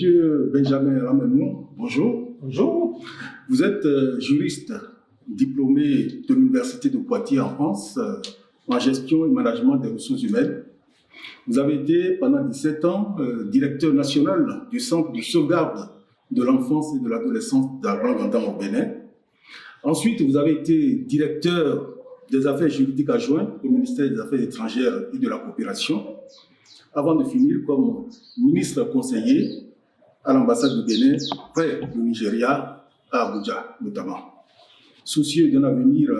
Monsieur Benjamin Lamemou, bonjour. Bonjour. Vous êtes juriste, diplômé de l'Université de Poitiers en France, en gestion et management des ressources humaines. Vous avez été pendant 17 ans directeur national du Centre de sauvegarde de l'enfance et de l'adolescence d'Alban-Gandam au Bénin. Ensuite, vous avez été directeur des affaires juridiques adjoint au ministère des Affaires étrangères et de la coopération, avant de finir comme ministre conseiller à l'ambassade du Bénin, près du Nigeria, à Abuja notamment. Soucieux d'un avenir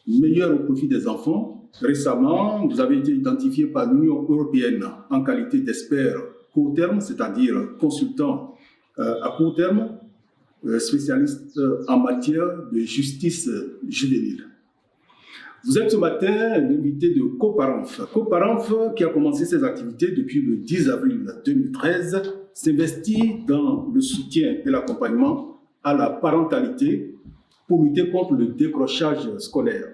meilleur au profit des enfants, récemment, vous avez été identifié par l'Union européenne en qualité d'expert court terme, c'est-à-dire consultant à court terme, spécialiste en matière de justice juvénile. Vous êtes ce matin l'invité de Coparenf. Coparenf, qui a commencé ses activités depuis le 10 avril 2013, s'investit dans le soutien et l'accompagnement à la parentalité pour lutter contre le décrochage scolaire.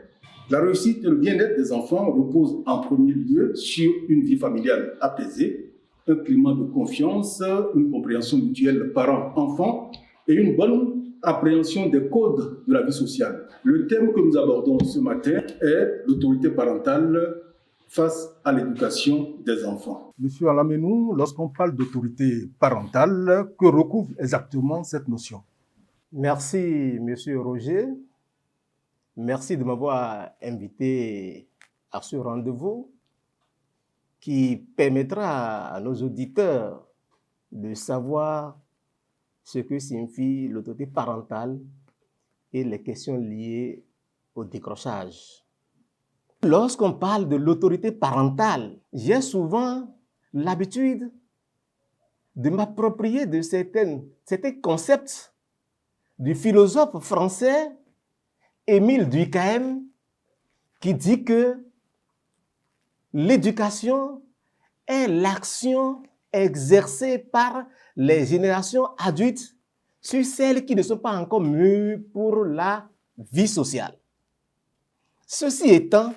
La réussite et le bien-être des enfants reposent en premier lieu sur une vie familiale apaisée, un climat de confiance, une compréhension mutuelle parents-enfants et une bonne appréhension des codes de la vie sociale. Le thème que nous abordons ce matin est l'autorité parentale face à l'éducation des enfants. Monsieur Alamenou, lorsqu'on parle d'autorité parentale, que recouvre exactement cette notion? Merci, Monsieur Roger. Merci de m'avoir invité à ce rendez-vous qui permettra à nos auditeurs de savoir ce que signifie l'autorité parentale et les questions liées au décrochage. Lorsqu'on parle de l'autorité parentale, j'ai souvent l'habitude de m'approprier de certains concepts du philosophe français Émile Durkheim qui dit que l'éducation est l'action exercée par les générations adultes sur celles qui ne sont pas encore mûres pour la vie sociale. Ceci étant,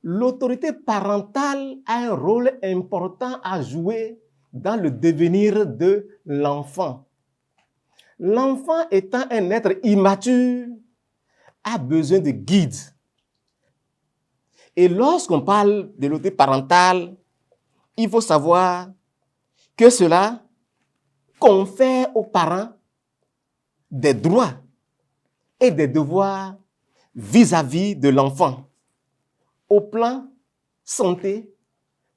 l'autorité parentale a un rôle important à jouer dans le devenir de l'enfant. L'enfant étant un être immature, a besoin de guide. Et lorsqu'on parle de l'autorité parentale, il faut savoir que cela confère aux parents des droits et des devoirs vis-à-vis de l'enfant, au plan santé,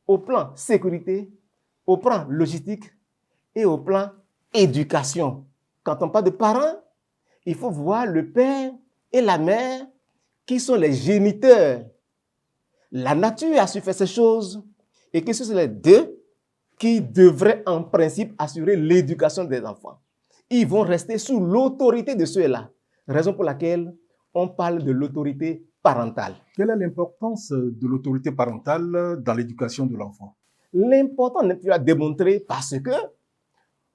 au plan sécurité, au plan logistique et au plan éducation. Quand on parle de parents, il faut voir le père et la mère qui sont les géniteurs. La nature a su faire ces choses et que ce sont les deux qui devraient en principe assurer l'éducation des enfants. Ils vont rester sous l'autorité de ceux-là, raison pour laquelle on parle de l'autorité parentale. Quelle est l'importance de l'autorité parentale dans l'éducation de l'enfant? L'important n'est plus à démontrer parce que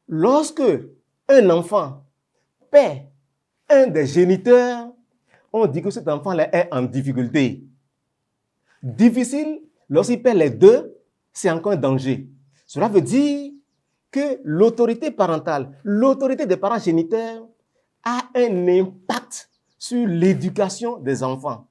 lorsque un enfant perd un des géniteurs, on dit que cet enfant-là est en difficulté. Difficile, lorsqu'il perd les deux, c'est encore un danger. Cela veut dire que l'autorité parentale, l'autorité des parents géniteurs a un impact sur l'éducation des enfants.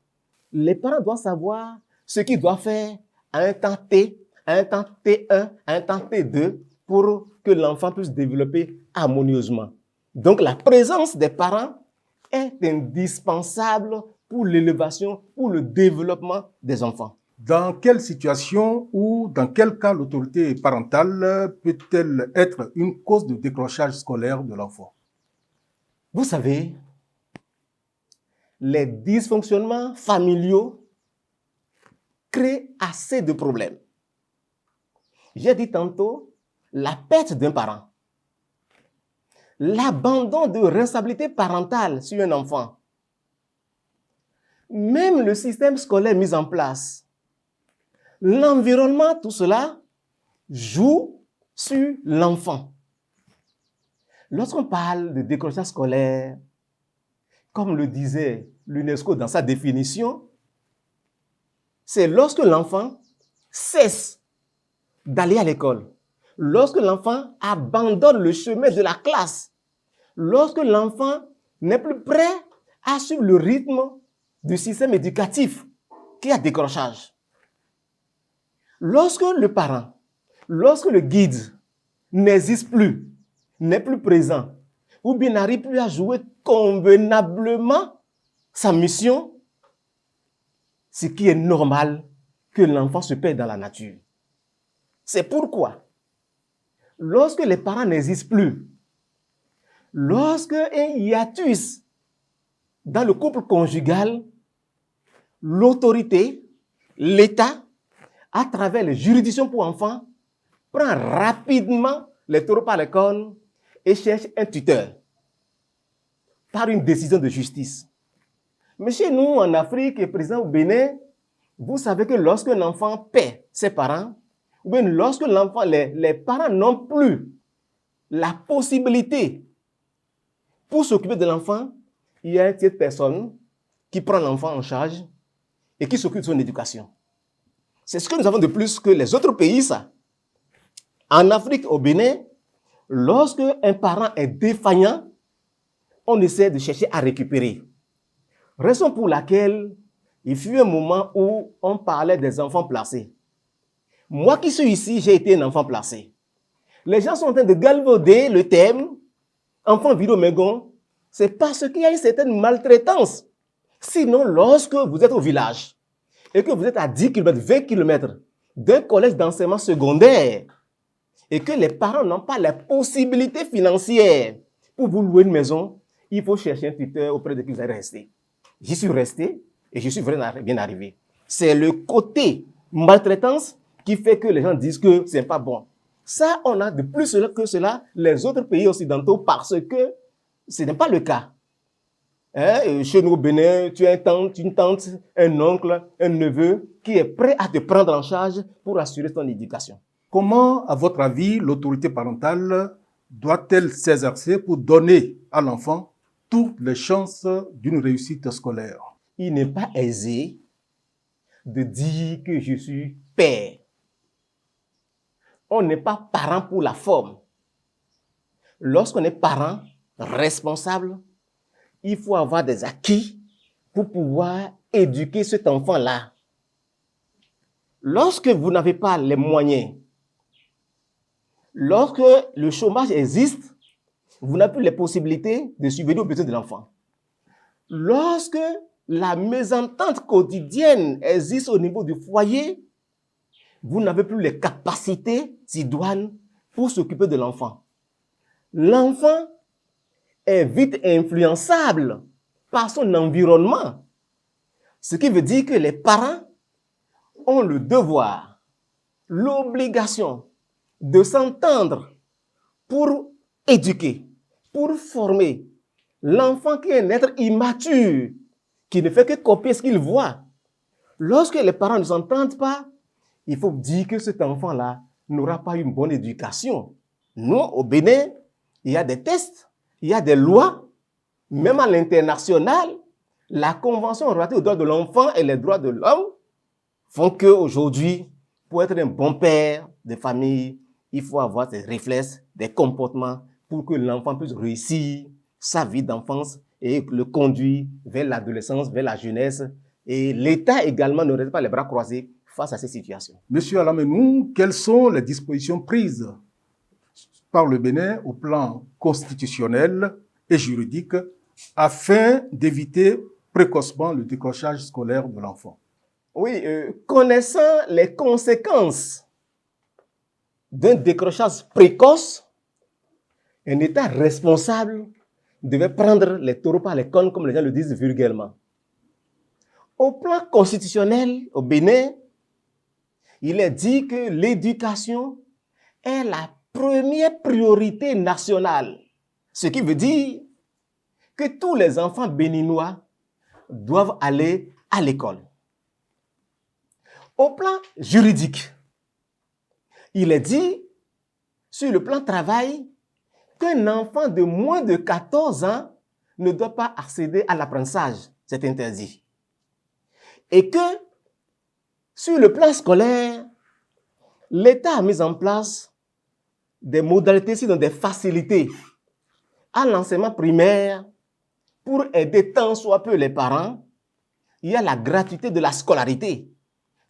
Les parents doivent savoir ce qu'ils doivent faire à un temps T, à un temps T1, à un temps T2 pour que l'enfant puisse développer harmonieusement. Donc la présence des parents est indispensable pour l'élévation, pour le développement des enfants. Dans quelle situation ou dans quel cas l'autorité parentale peut-elle être une cause de décrochage scolaire de l'enfant? Vous savez, les dysfonctionnements familiaux créent assez de problèmes. J'ai dit tantôt la perte d'un parent, l'abandon de responsabilité parentale sur un enfant, même le système scolaire mis en place, l'environnement, tout cela joue sur l'enfant. Lorsqu'on parle de décrochage scolaire, comme le disait l'UNESCO dans sa définition, c'est lorsque l'enfant cesse d'aller à l'école, lorsque l'enfant abandonne le chemin de la classe, lorsque l'enfant n'est plus prêt à suivre le rythme du système éducatif qui a décrochage. Lorsque le parent, lorsque le guide n'existe plus, n'est plus présent, ou bien n'arrive plus à jouer convenablement sa mission, ce qui est normal que l'enfant se perd dans la nature. C'est pourquoi, lorsque les parents n'existent plus, lorsque un hiatus dans le couple conjugal, l'autorité, l'État, à travers les juridictions pour enfants, prend rapidement les taureaux par les cornes et cherche un tuteur par une décision de justice. Mais chez nous, en Afrique et présent au Bénin, vous savez que lorsque l'enfant perd ses parents, ou bien lorsque l'enfant, les parents n'ont plus la possibilité pour s'occuper de l'enfant, il y a une tierce personne qui prend l'enfant en charge et qui s'occupe de son éducation. C'est ce que nous avons de plus que les autres pays, ça. En Afrique, au Bénin, lorsque un parent est défaillant, on essaie de chercher à récupérer. Raison pour laquelle il fut un moment où on parlait des enfants placés. Moi qui suis ici, j'ai été un enfant placé. Les gens sont en train de galvauder le thème enfant vidéo-mégon. C'est parce qu'il y a une certaine maltraitance. Sinon, lorsque vous êtes au village et que vous êtes à 10 km, 20 km d'un collège d'enseignement secondaire et que les parents n'ont pas les possibilités financières pour vous louer une maison, il faut chercher un tuteur auprès de qui vous allez rester. J'y suis resté et je suis vraiment bien arrivé. C'est le côté maltraitance qui fait que les gens disent que c'est pas bon. Ça, on a de plus que cela les autres pays occidentaux parce que ce n'est pas le cas. Chez nous au Bénin, tu as une tante, un oncle, un neveu qui est prêt à te prendre en charge pour assurer ton éducation. Comment, à votre avis, l'autorité parentale doit-elle s'exercer pour donner à l'enfant toutes les chances d'une réussite scolaire? Il n'est pas aisé de dire que je suis père. On n'est pas parent pour la forme. Lorsqu'on est parent responsable, il faut avoir des acquis pour pouvoir éduquer cet enfant-là. Lorsque vous n'avez pas les moyens, lorsque le chômage existe, vous n'avez plus les possibilités de subvenir aux besoins de l'enfant. Lorsque la mésentente quotidienne existe au niveau du foyer, vous n'avez plus les capacités idoines pour s'occuper de l'enfant. L'enfant est vite influençable par son environnement. Ce qui veut dire que les parents ont le devoir, l'obligation de s'entendre pour éduquer, pour former l'enfant qui est un être immature, qui ne fait que copier ce qu'il voit. Lorsque les parents ne s'entendent pas, il faut dire que cet enfant-là n'aura pas une bonne éducation. Nous, au Bénin, il y a des tests, il y a des lois, même à l'international, la Convention relative aux droits de l'enfant et les droits de l'homme font qu'aujourd'hui, pour être un bon père de famille, il faut avoir des réflexes, des comportements pour que l'enfant puisse réussir sa vie d'enfance et le conduire vers l'adolescence, vers la jeunesse. Et l'État également ne reste pas les bras croisés face à ces situations. Monsieur Alamenou, quelles sont les dispositions prises par le Bénin au plan constitutionnel et juridique afin d'éviter précocement le décrochage scolaire de l'enfant? Oui, connaissant les conséquences d'un décrochage précoce, un État responsable devait prendre les taureaux par les cornes, comme les gens le disent vulgairement. Au plan constitutionnel, au Bénin, il est dit que l'éducation est la première priorité nationale. Ce qui veut dire que tous les enfants béninois doivent aller à l'école. Au plan juridique, il est dit, sur le plan travail, qu'un enfant de moins de 14 ans ne doit pas accéder à l'apprentissage. C'est interdit. Et que, sur le plan scolaire, l'État a mis en place des modalités, sinon des facilités à l'enseignement primaire pour aider tant soit peu les parents. Il y a la gratuité de la scolarité,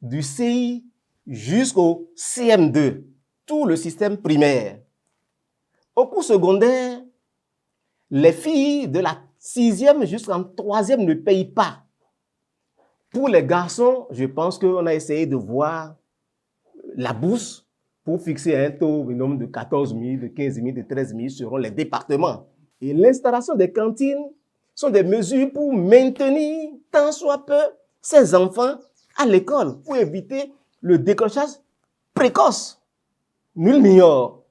du CI jusqu'au CM2, tout le système primaire. Au cours secondaire, les filles de la 6e jusqu'en 3e ne payent pas. Pour les garçons, je pense qu'on a essayé de voir la bourse pour fixer un taux minimum de 14 000, de 15 000, de 13 000 selon les départements. Et l'installation des cantines sont des mesures pour maintenir tant soit peu ces enfants à l'école, pour éviter le décrochage précoce. Nul n'ignore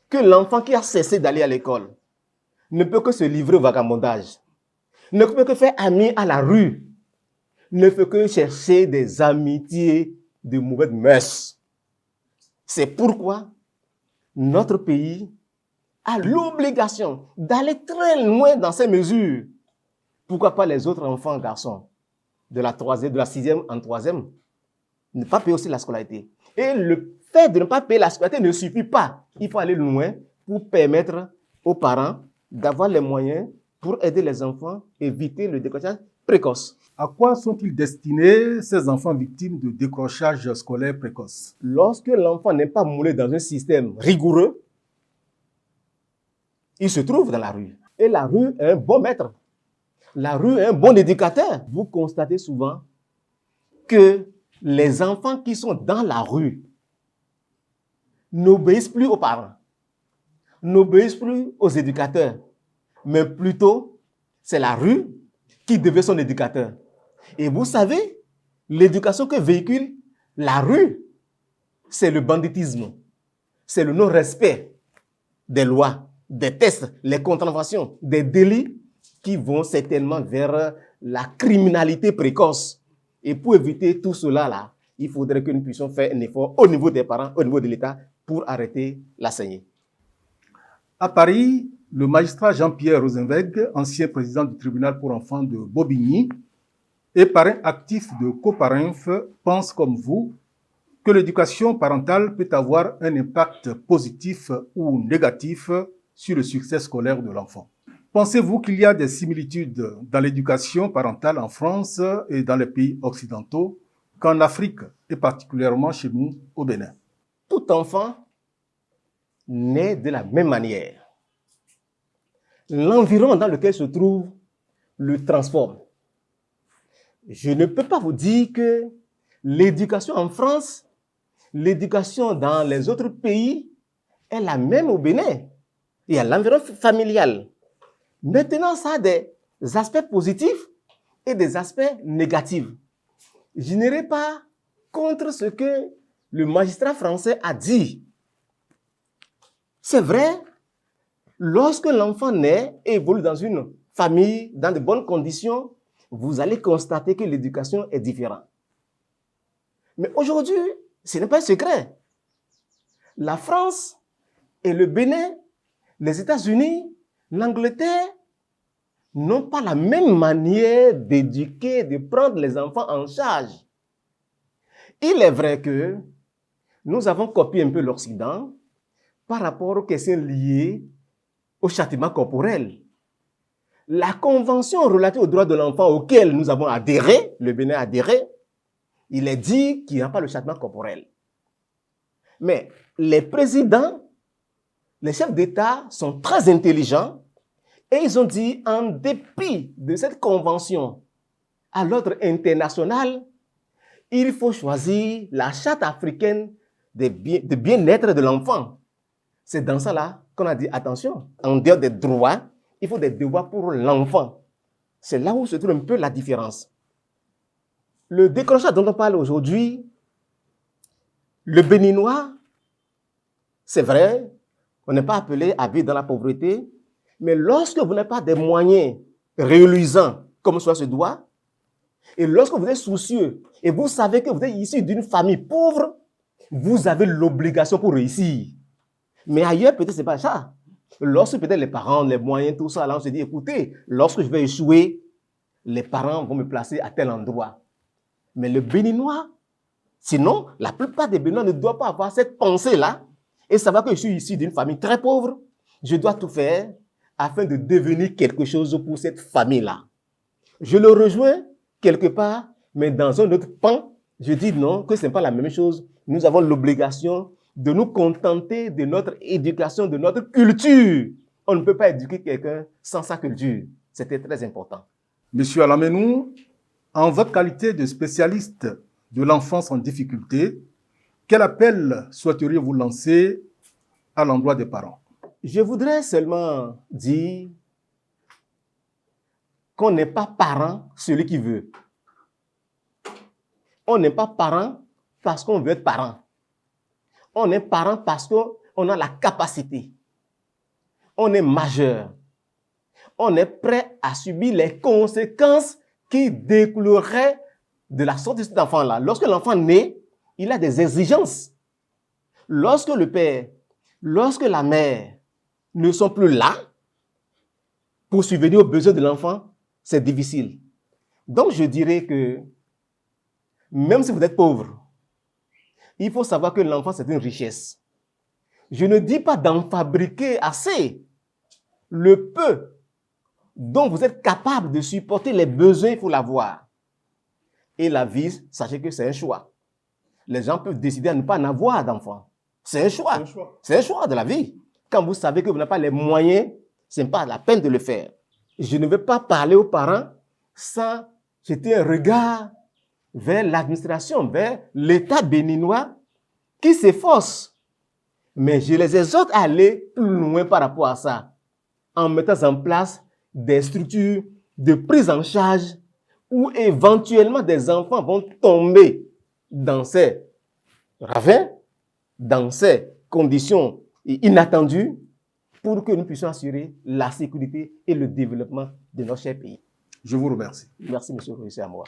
que l'enfant qui a cessé d'aller à l'école ne peut que se livrer au vagabondage, ne peut que faire ami à la rue, ne peut que chercher des amitiés de mauvaises mœurs. C'est pourquoi notre pays a l'obligation d'aller très loin dans ces mesures. Pourquoi pas les autres enfants garçons de la 6e en 3e ne pas payer aussi la scolarité. Et le fait de ne pas payer la scolarité ne suffit pas. Il faut aller loin pour permettre aux parents d'avoir les moyens pour aider les enfants, éviter le décrochage précoce. À quoi sont-ils destinés ces enfants victimes de décrochage scolaire précoce? Lorsque l'enfant n'est pas moulé dans un système rigoureux, il se trouve dans la rue. Et la rue est un bon maître. La rue est un bon éducateur. Vous constatez souvent que les enfants qui sont dans la rue n'obéissent plus aux parents, n'obéissent plus aux éducateurs, mais plutôt c'est la rue qui devient son éducateur. Et vous savez, l'éducation que véhicule la rue, c'est le banditisme, c'est le non-respect des lois, des tests, les contraventions, des délits qui vont certainement vers la criminalité précoce. Et pour éviter tout cela, là, il faudrait que nous puissions faire un effort au niveau des parents, au niveau de l'État, pour arrêter la saignée. À Paris, le magistrat Jean-Pierre Rosenweg, ancien président du tribunal pour enfants de Bobigny et parrain actif de Coparinf, pense comme vous que l'éducation parentale peut avoir un impact positif ou négatif sur le succès scolaire de l'enfant. Pensez-vous qu'il y a des similitudes dans l'éducation parentale en France et dans les pays occidentaux qu'en Afrique et particulièrement chez nous au Bénin? Tout enfant naît de la même manière. L'environnement dans lequel se trouve le transforme. Je ne peux pas vous dire que l'éducation en France, l'éducation dans les autres pays est la même au Bénin. Il y a l'environnement familial. Maintenant, ça a des aspects positifs et des aspects négatifs. Je n'irai pas contre ce que le magistrat français a dit. C'est vrai, lorsque l'enfant naît et évolue dans une famille, dans de bonnes conditions, vous allez constater que l'éducation est différente. Mais aujourd'hui, ce n'est pas un secret. La France et le Bénin, les États-Unis, l'Angleterre n'ont pas la même manière d'éduquer, de prendre les enfants en charge. Il est vrai que nous avons copié un peu l'Occident par rapport aux questions liées au châtiment corporel. La convention relative aux droits de l'enfant auquel nous avons adhéré, le Bénin a adhéré, il est dit qu'il n'y a pas le châtiment corporel. Mais les présidents, les chefs d'État sont très intelligents et ils ont dit, en dépit de cette convention à l'ordre international, il faut choisir la charte africaine de bien-être de l'enfant. C'est dans ça là qu'on a dit, attention, en dehors des droits, il faut des devoirs pour l'enfant. C'est là où se trouve un peu la différence. Le décrochage dont on parle aujourd'hui, le Béninois, c'est vrai, on n'est pas appelé à vivre dans la pauvreté, mais lorsque vous n'avez pas des moyens reluisants, comme cela se doit, et lorsque vous êtes soucieux, et vous savez que vous êtes issu d'une famille pauvre, vous avez l'obligation pour réussir. Mais ailleurs, peut-être ce n'est pas ça. Lorsque peut-être les parents, les moyens, tout ça, là, on se dit, écoutez, lorsque je vais échouer, les parents vont me placer à tel endroit. Mais le Béninois, sinon, la plupart des Béninois ne doivent pas avoir cette pensée-là. et savoir que je suis issu d'une famille très pauvre, je dois tout faire afin de devenir quelque chose pour cette famille-là. Je le rejoins quelque part, mais dans un autre pan, je dis non, que ce n'est pas la même chose. Nous avons l'obligation de nous contenter de notre éducation, de notre culture. On ne peut pas éduquer quelqu'un sans sa culture. C'était très important. Monsieur Alamenou, en votre qualité de spécialiste de l'enfance en difficulté, quel appel souhaiteriez-vous lancer à l'endroit des parents? Je voudrais seulement dire qu'on n'est pas parent celui qui veut. On n'est pas parent parce qu'on veut être parent. On est parent parce qu'on a la capacité. On est majeur. On est prêt à subir les conséquences qui découleraient de la sortie de cet enfant-là. Lorsque l'enfant naît, il a des exigences. Lorsque le père, lorsque la mère ne sont plus là pour subvenir aux besoins de l'enfant, c'est difficile. Donc, je dirais que même si vous êtes pauvre, il faut savoir que l'enfant, c'est une richesse. Je ne dis pas d'en fabriquer assez. Le peu dont vous êtes capable de supporter les besoins, il faut l'avoir. Et la vie, sachez que c'est un choix. Les gens peuvent décider à ne pas en avoir d'enfants. C'est un choix. C'est un choix de la vie. Quand vous savez que vous n'avez pas les moyens, ce n'est pas la peine de le faire. Je ne vais pas parler aux parents sans jeter un regard vers l'administration, vers l'État béninois qui s'efforce. Mais je les exhorte à aller plus loin par rapport à ça, en mettant en place des structures de prise en charge où éventuellement des enfants vont tomber dans ces ravins, dans ces conditions inattendues, pour que nous puissions assurer la sécurité et le développement de notre cher pays. Je vous remercie. Merci, monsieur, c'est à moi.